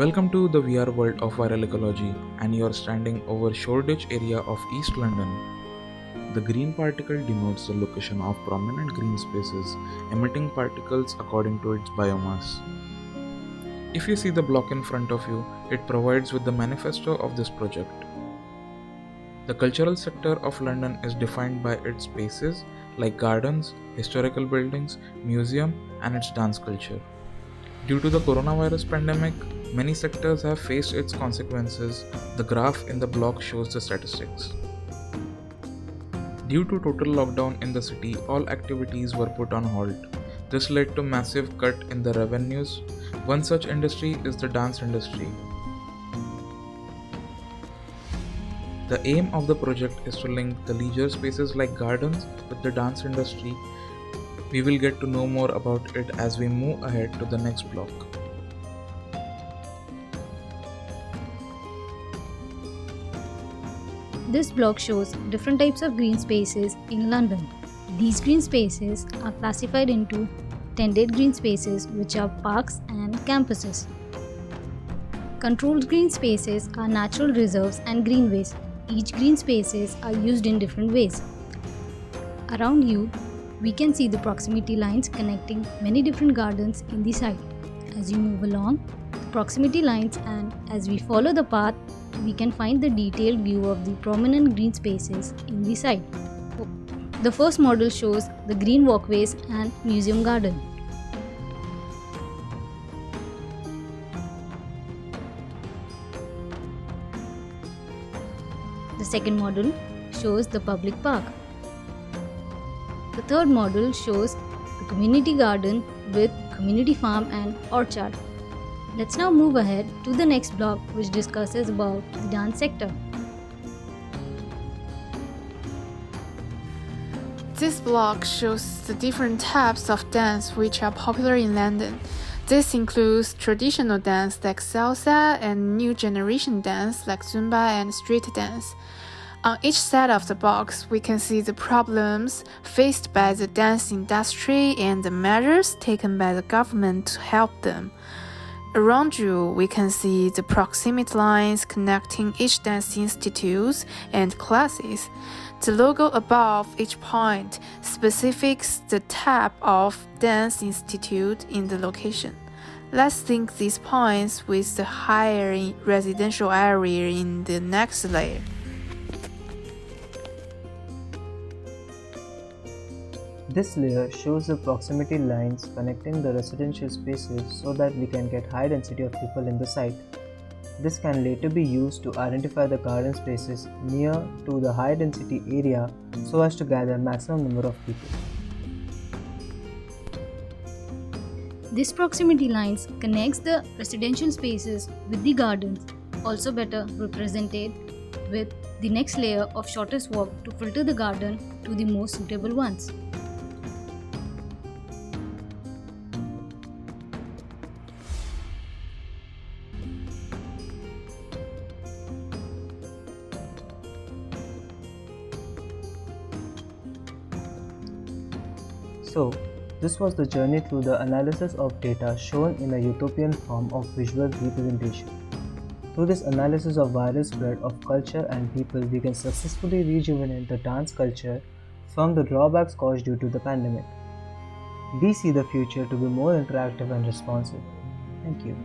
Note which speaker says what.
Speaker 1: Welcome to the VR world of viral ecology, and you are standing over Shoreditch area of East London. The green particle denotes the location of prominent green spaces, emitting particles according to its biomass. If you see the block in front of you, it provides with the manifesto of this project. The cultural sector of London is defined by its spaces like gardens, historical buildings, museum, and its dance culture. Due to the coronavirus pandemic, many sectors have faced its consequences. The graph in the block shows the statistics. Due to total lockdown in the city, all activities were put on hold. This led to massive cut in the revenues. One such industry is the dance industry. The aim of the project is to link the leisure spaces like gardens with the dance industry. We will get to know more about it as we move ahead to the next block.
Speaker 2: This block shows different types of green spaces in London. These green spaces are classified into tended green spaces, which are parks and campuses. Controlled green spaces are natural reserves and greenways. Each green spaces are used in different ways. Around you, we can see the proximity lines connecting many different gardens in the site. As you move along the proximity lines and as we follow the path, we can find the detailed view of the prominent green spaces in the site. The first model shows the green walkways and museum garden. The second model shows the public park. The third model shows the community garden with community farm and orchard. Let's now move ahead to the next block, which discusses about the dance sector.
Speaker 3: This block shows the different types of dance which are popular in London. This includes traditional dance like salsa and new generation dance like Zumba and street dance. On each side of the box, we can see the problems faced by the dance industry and the measures taken by the government to help them. Around you, we can see the proximity lines connecting each dance institutes and classes. The logo above each point specifies the type of dance institute in the location. Let's link these points with the higher residential area in the next layer.
Speaker 4: This layer shows the proximity lines connecting the residential spaces so that we can get high density of people in the site. This can later be used to identify the garden spaces near to the high density area so as to gather maximum number of people.
Speaker 2: This proximity lines connects the residential spaces with the gardens, also better represented with the next layer of shortest walk to filter the garden to the most suitable ones.
Speaker 4: So, this was the journey through the analysis of data shown in a utopian form of visual representation. Through this analysis of viral spread of culture and people, we can successfully rejuvenate the dance culture from the drawbacks caused due to the pandemic. We see the future to be more interactive and responsive. Thank you.